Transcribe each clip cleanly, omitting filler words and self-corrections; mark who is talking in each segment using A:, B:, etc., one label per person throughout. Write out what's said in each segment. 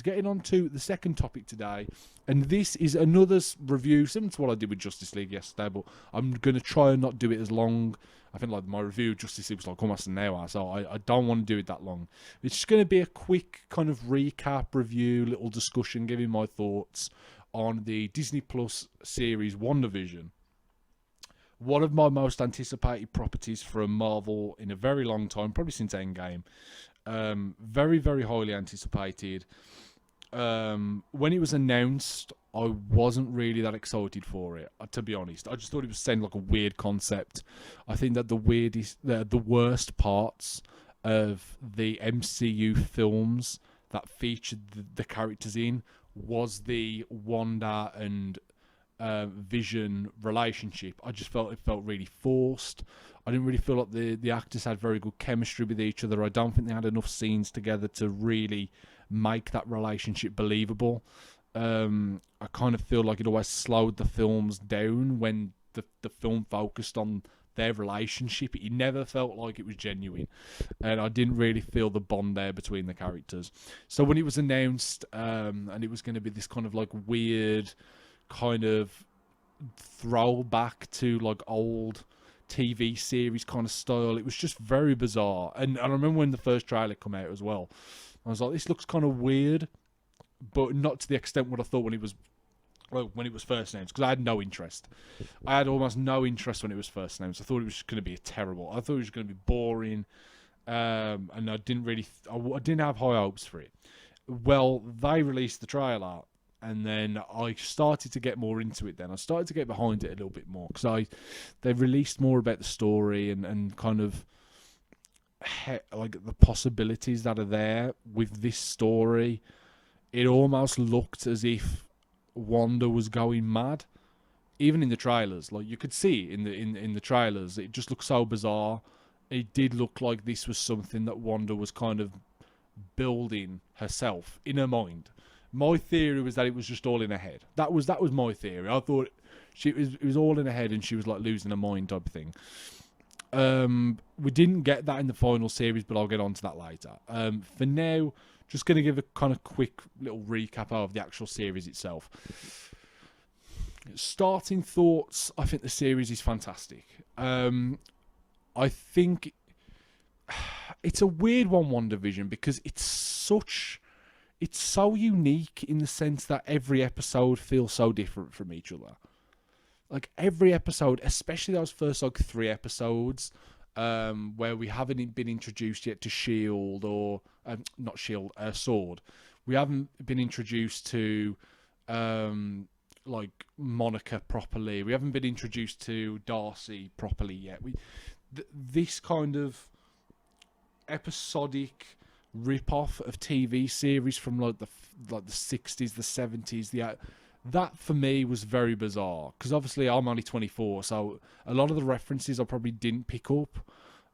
A: episodes. Getting on to the second topic today, and this is another review similar to what I did with Justice League yesterday, but I'm going to try and not do it as long. I think like my review of Justice League was like almost an hour, so I don't want to do it that long. It's just going to be a quick kind of recap, review, little discussion, giving my thoughts on the Disney Plus series WandaVision. One of my most anticipated properties from Marvel in a very long time, probably since Endgame. Very, very highly anticipated. When it was announced, I wasn't really that excited for it, to be honest. I just thought it was sounding like a weird concept. I think that the worst parts of the MCU films that featured the characters in was the Wanda and Vision relationship. I just felt it felt really forced. I didn't really feel like the actors had very good chemistry with each other. I don't think they had enough scenes together to really make that relationship believable. I kind of feel like it always slowed the films down when the film focused on their relationship. It never felt like it was genuine, and I didn't really feel the bond there between the characters. So when it was announced, and it was going to be this kind of like weird kind of throwback to like old TV series kind of style, it was just very bizarre. And I remember when the first trailer came out as well, I was like, this looks kind of weird, but not to the extent what I thought when it was first announced, because I had no interest. I had almost no interest when it was first announced. I thought it was going to be terrible. I thought it was going to be boring, and I didn't have high hopes for it. Well, they released the trailer, and then I started to get more into it. Then I started to get behind it a little bit more, because they released more about the story and kind of like the possibilities that are there with this story. It almost looked as if Wanda was going mad, even in the trailers. Like you could see in the trailers, it just looked so bizarre. It did look like this was something that Wanda was kind of building herself in her mind. My theory was that it was just all in her head. That was my theory. I thought it was all in her head, and she was like losing her mind type of thing. We didn't get that in the final series, but I'll get on to that later. For now, just going to give a kind of quick little recap of the actual series itself. Starting thoughts, I think the series is fantastic. I think it's a weird one, WandaVision, because it's so unique in the sense that every episode feels so different from each other. Like every episode, especially those first like 3 episodes, where we haven't been introduced yet to Shield or not Shield, Sword. We haven't been introduced to like Monica properly. We haven't been introduced to Darcy properly yet. This kind of episodic rip-off of TV series from like the 60s, the 70s, that for me was very bizarre, because obviously I'm only 24, so a lot of the references I probably didn't pick up,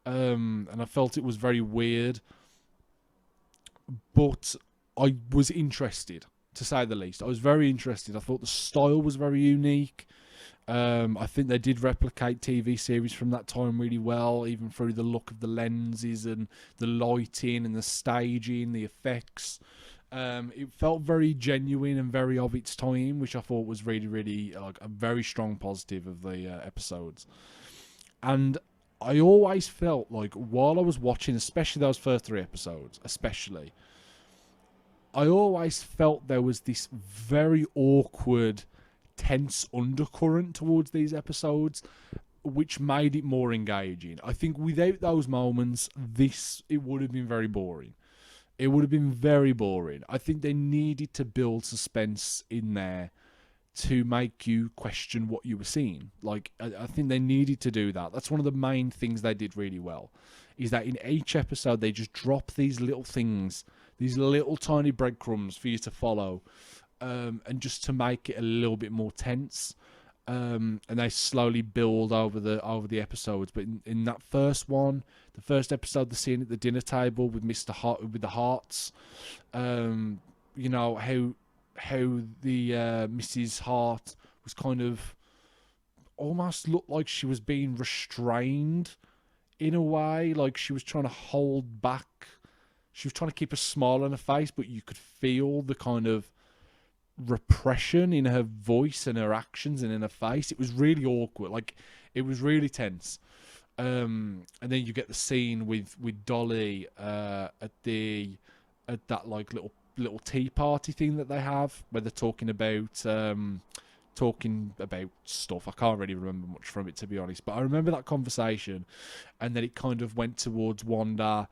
A: and I felt it was very weird, but I was interested, to say the least. I was very interested. I thought the style was very unique. I think they did replicate TV series from that time really well, even through the look of the lenses and the lighting and the staging, the effects. It felt very genuine and very of its time, which I thought was really, really like a very strong positive of the episodes. And I always felt like while I was watching, especially those first 3 episodes, I always felt there was this very awkward, tense undercurrent towards these episodes, which made it more engaging. I think without those moments, it would have been very boring. It would have been very boring. I think they needed to build suspense in there to make you question what you were seeing. Like, I think they needed to do that. That's one of the main things they did really well, is that in each episode, they just drop these little things, these little tiny breadcrumbs for you to follow, and just to make it a little bit more tense. And they slowly build over the episodes. But in that first one, the first episode, the scene at the dinner table with Mr. Hart, with the hearts, you know, how the Mrs. Hart was kind of almost looked like she was being restrained in a way, like she was trying to hold back She was trying to keep a smile on her face, but you could feel the kind of repression in her voice and her actions and in her face. It was really awkward. Like, it was really tense. And then you get the scene with Dolly at that like little tea party thing that they have, where they're talking about stuff. I can't really remember much from it, to be honest, but I remember that conversation, and then it kind of went towards Wanda,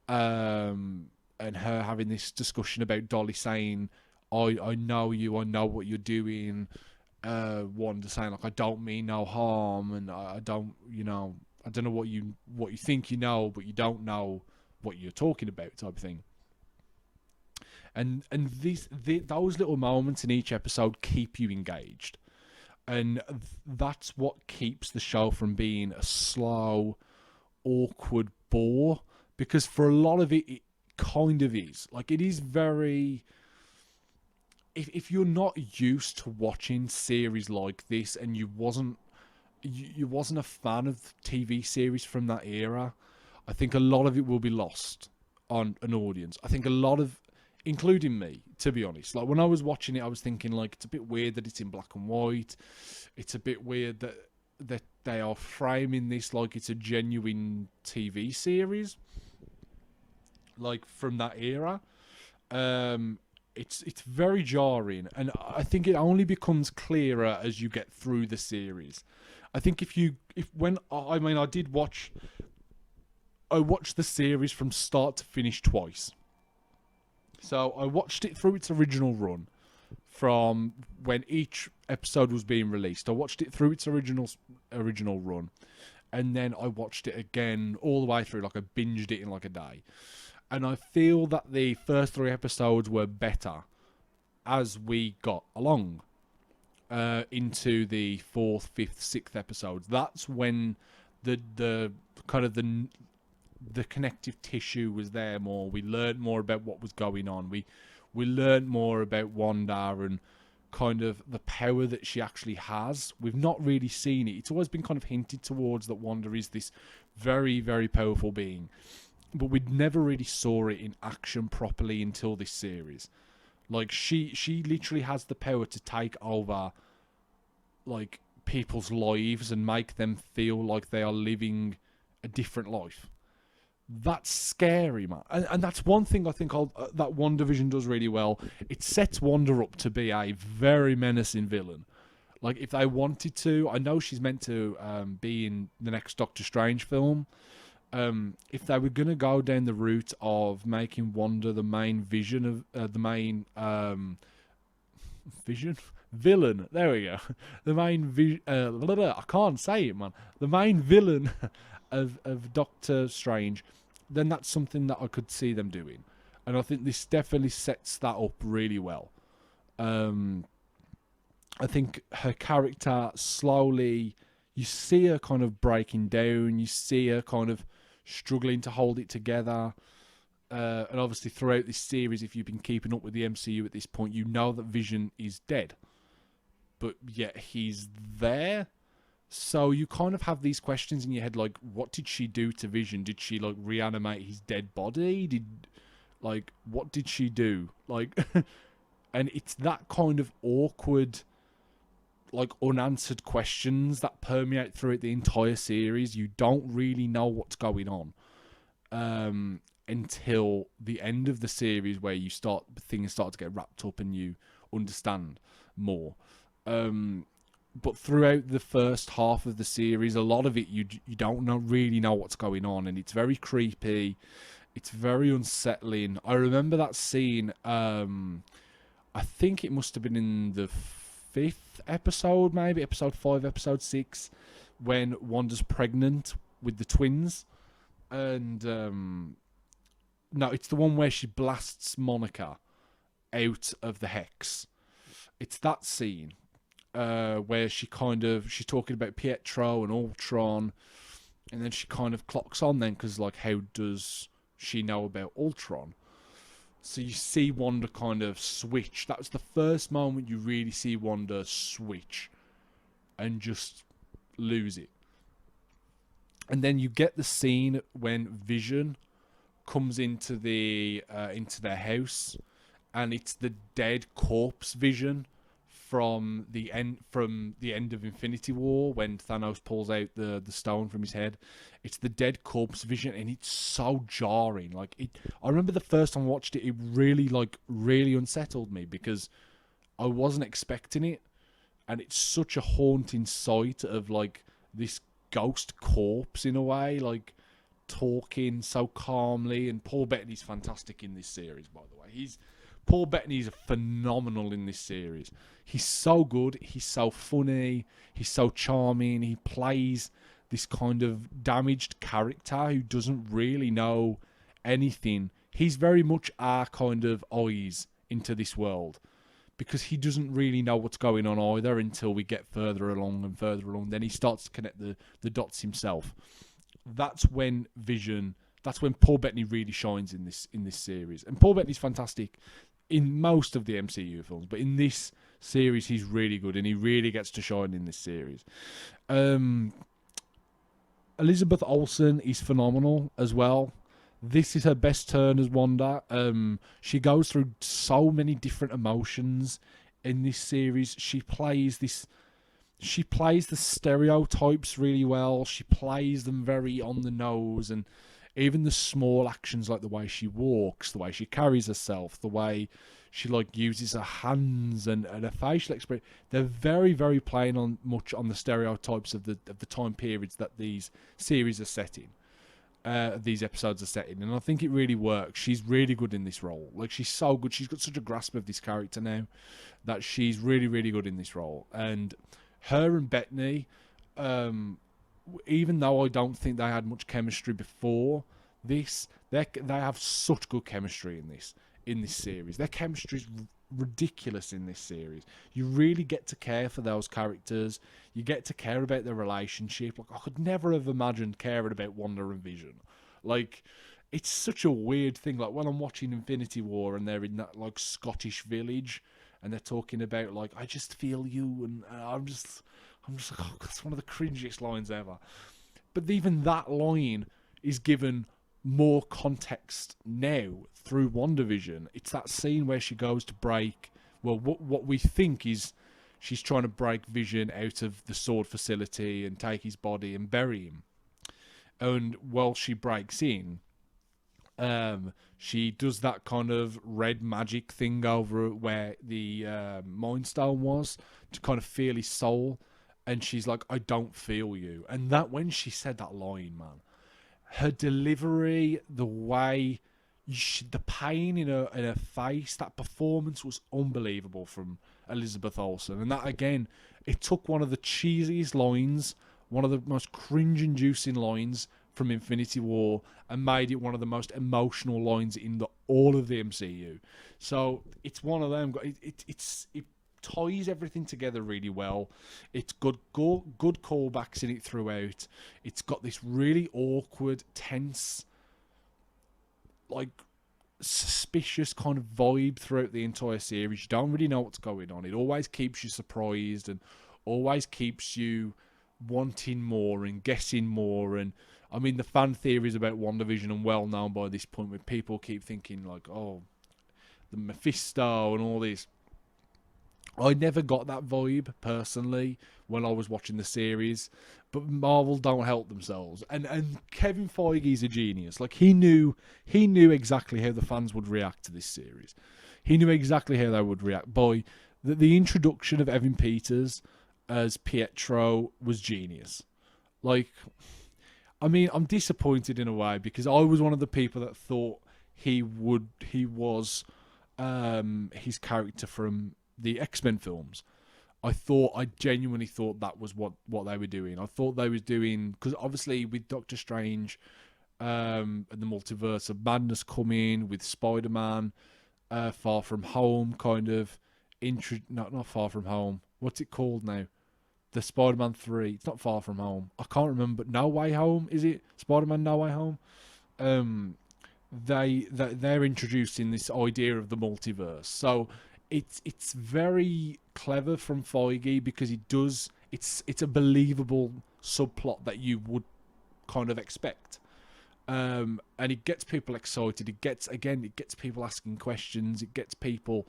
A: and her having this discussion about Dolly saying, I know you, I know what you're doing. Wanda saying, like, I don't mean no harm, and I don't, I don't know what you think you know, but you don't know what you're talking about, type of thing. And those little moments in each episode keep you engaged, and that's what keeps the show from being a slow, awkward bore. Because for a lot of it, it kind of is. Like, it is very. If you're not used to watching series like this, and you wasn't a fan of TV series from that era, I think a lot of it will be lost on an audience. I think a lot of, including me, to be honest, like when I was watching it, I was thinking, like, it's a bit weird that it's in black and white. It's a bit weird that they are framing this like it's a genuine TV series, like from that era. It's very jarring, and I think it only becomes clearer as you get through the series. I think I watched the series from start to finish twice. So I watched it through its original run, from when each episode was being released. I watched it through its original run, and then I watched it again all the way through. Like, I binged it in like a day. And I feel that the first 3 episodes were better as we got along into the 4th, 5th, 6th episodes. That's when the kind of the connective tissue was there more. We learned more about what was going on. We learned more about Wanda and kind of the power that she actually has. We've not really seen it. It's always been kind of hinted towards that Wanda is this very, very powerful being, but we never really saw it in action properly until this series. Like, she literally has the power to take over, like, people's lives and make them feel like they are living a different life. That's scary, man. And that's one thing I think that WandaVision does really well. It sets Wanda up to be a very menacing villain. Like, if they wanted to, I know she's meant to be in the next Doctor Strange film. If they were going to go down the route of making Wanda the main vision of the main villain, there we go, the main I can't say it, man. The main villain of Doctor Strange, then that's something that I could see them doing, and I think this definitely sets that up really well. I think her character slowly, you see her kind of breaking down, you see her kind of struggling to hold it together. And obviously throughout this series, if you've been keeping up with the MCU at this point, you know that Vision is dead. But yet he's there. So you kind of have these questions in your head, like, what did she do to Vision? Did she, like, reanimate his dead body? What did she do? Like, and it's that kind of awkward, like, unanswered questions that permeate throughout the entire series. You don't really know what's going on until the end of the series, where things start to get wrapped up and you understand more. But throughout the first half of the series, a lot of it you don't really know what's going on, and it's very creepy. It's very unsettling. I remember that scene. I think it must have been in the 5th episode, maybe episode 5, episode 6, when Wanda's pregnant with the twins, and no, it's the one where she blasts Monica out of the hex. It's that scene where she's talking about Pietro and Ultron, and then she kind of clocks on then, because, like, how does she know about Ultron? So you see Wanda kind of switch. That was the first moment you really see Wanda switch and just lose it. And then you get the scene when Vision comes into their house, and it's the dead corpse Vision from the end of Infinity War when Thanos pulls out the stone from his head. It's the dead corpse Vision, and it's so jarring. Like I remember the first time I watched it, it really unsettled me because I wasn't expecting it, and it's such a haunting sight of like this ghost corpse in a way, like talking so calmly. And Paul Bettany's fantastic in this series, by the way. Paul Bettany is phenomenal in this series. He's so good. He's so funny. He's so charming. He plays this kind of damaged character who doesn't really know anything. He's very much our kind of eyes into this world, because he doesn't really know what's going on either until we get further along and further along. Then he starts to connect the dots himself. That's when Paul Bettany really shines in this series. And Paul Bettany's fantastic in most of the MCU films, but in this series he's really good, and he really gets to shine in this series. Elizabeth Olsen is phenomenal as well. This is her best turn as Wanda. She goes through so many different emotions in this series. She plays the stereotypes really well. She plays them very on the nose, and even the small actions, like the way she walks, the way she carries herself, the way she like uses her hands and her facial expression, they're very, very playing on the stereotypes of the time periods that these series are set in. These episodes are set in, and I think it really works. She's really good in this role. Like, she's so good. She's got such a grasp of this character now that she's really, really good in this role. And her and Bettany, even though I don't think they had much chemistry before this, they have such good chemistry in this series. Their chemistry is ridiculous in this series. You really get to care for those characters. You get to care about their relationship. Like, I could never have imagined caring about Wanda and Vision. Like, it's such a weird thing. Like, when I'm watching Infinity War and they're in that like Scottish village and they're talking about like, I just feel you, and I'm just like, oh, that's one of the cringiest lines ever. But even that line is given more context now through WandaVision. It's that scene where she goes to break, well, what we think is she's trying to break Vision out of the sword facility and take his body and bury him. And while she breaks in, she does that kind of red magic thing over where the Mind Stone was, to kind of feel his soul. And she's like, I don't feel you. And that, when she said that line, man, her delivery, the way, the pain in her face, that performance was unbelievable from Elizabeth Olsen. And that, again, it took one of the cheesiest lines, one of the most cringe-inducing lines from Infinity War, and made it one of the most emotional lines in all of the MCU. So it's one of them. It ties everything together really well. It's good callbacks in it throughout. It's got this really awkward, tense, like suspicious kind of vibe throughout the entire series. You don't really know what's going on. It always keeps you surprised and always keeps you wanting more and guessing more. And I mean, the fan theories about WandaVision are well known by this point, where people keep thinking like, oh, the Mephisto and all this. I never got that vibe personally when I was watching the series, but Marvel don't help themselves. And Kevin Feige is a genius. Like, he knew exactly how the fans would react to this series. He knew exactly how they would react. By the introduction of Evan Peters as Pietro was genius. Like, I mean, I'm disappointed in a way, because I was one of the people that thought he was his character from the X-Men films. I genuinely thought that was what they were doing. I thought they was doing, because obviously with Doctor Strange and the Multiverse of Madness coming, with Spider-Man, Far From Home kind of not Far From Home. What's it called now? The Spider-Man 3. It's not Far From Home. I can't remember. No Way Home, is it? Spider-Man No Way Home. They're introducing this idea of the multiverse. So it's very clever from Feige, because it's a believable subplot that you would kind of expect. And it gets people excited. It gets people asking questions. It gets people,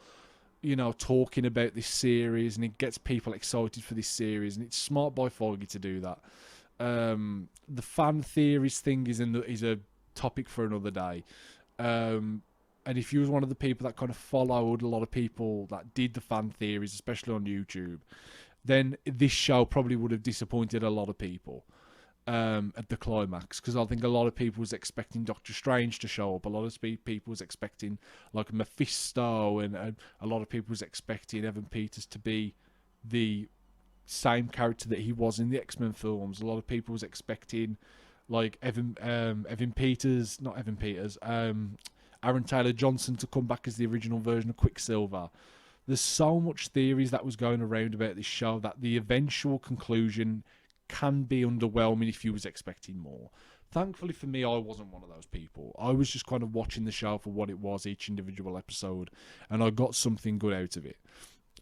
A: talking about this series, and it gets people excited for this series. And it's smart by Feige to do that. The fan theories thing is a topic for another day. And if you was one of the people that kind of followed a lot of people that did the fan theories, especially on YouTube, then this show probably would have disappointed a lot of people at the climax, because I think a lot of people was expecting Doctor Strange to show up. A lot of people was expecting like Mephisto, and a lot of people was expecting Evan Peters to be the same character that he was in the X-Men films. A lot of people was expecting like Aaron Taylor Johnson to come back as the original version of Quicksilver. There's so much theories that was going around about this show that the eventual conclusion can be underwhelming if you was expecting more. Thankfully for me, I wasn't one of those people. I was just kind of watching the show for what it was, each individual episode, and I got something good out of it.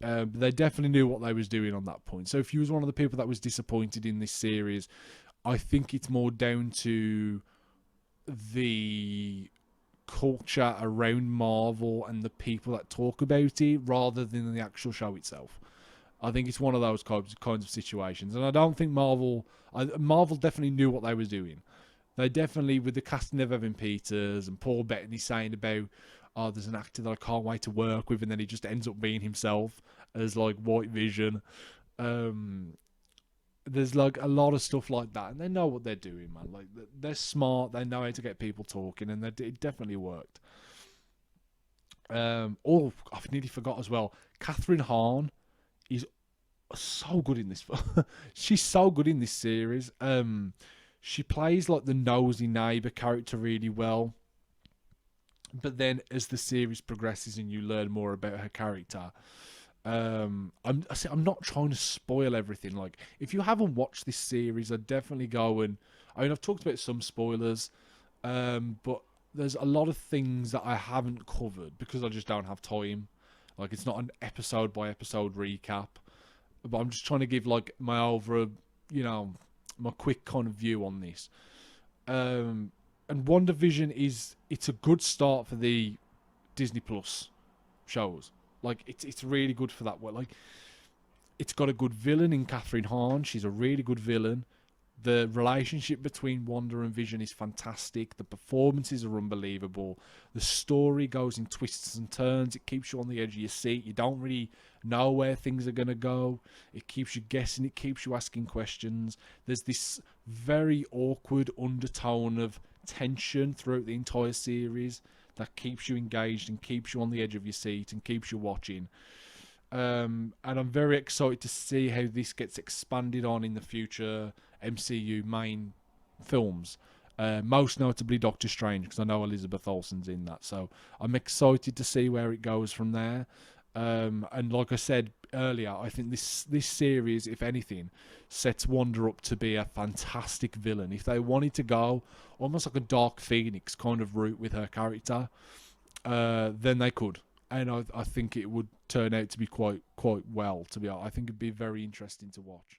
A: But they definitely knew what they was doing on that point. So if you was one of the people that was disappointed in this series, I think it's more down to the culture around Marvel and the people that talk about it rather than the actual show itself. I think it's one of those kinds of situations, and I don't think Marvel definitely knew what they was doing. They definitely, with the casting of Evan Peters and Paul Bettany saying about, oh, there's an actor that I can't wait to work with, and then he just ends up being himself as like White Vision. There's like a lot of stuff like that, and they know what they're doing, man. Like, they're smart, they know how to get people talking, and it definitely worked. I've nearly forgot as well. Catherine Hahn is so good in this. She's so good in this series. She plays like the nosy neighbour character really well. But then as the series progresses and you learn more about her character, I'm not trying to spoil everything. Like, if you haven't watched this series, I'd definitely go and... I mean, I've talked about some spoilers, but there's a lot of things that I haven't covered because I just don't have time. Like, it's not an episode by episode recap, but I'm just trying to give like my my quick kind of view on this. And WandaVision it's a good start for the Disney Plus shows. Like, it's really good for that. Like, it's got a good villain in Catherine Hahn. She's a really good villain. The relationship between Wanda and Vision is fantastic. The performances are unbelievable. The story goes in twists and turns. It keeps you on the edge of your seat. You don't really know where things are going to go. It keeps you guessing. It keeps you asking questions. There's this very awkward undertone of tension throughout the entire series that keeps you engaged and keeps you on the edge of your seat and keeps you watching. And I'm very excited to see how this gets expanded on in the future MCU main films. Most notably Doctor Strange, because I know Elizabeth Olsen's in that. So I'm excited to see where it goes from there. And like I said earlier, I think this series, if anything, sets Wanda up to be a fantastic villain. If they wanted to go almost like a Dark Phoenix kind of route with her character, then they could. And I think it would turn out to be quite well, to be honest. I think it'd be very interesting to watch.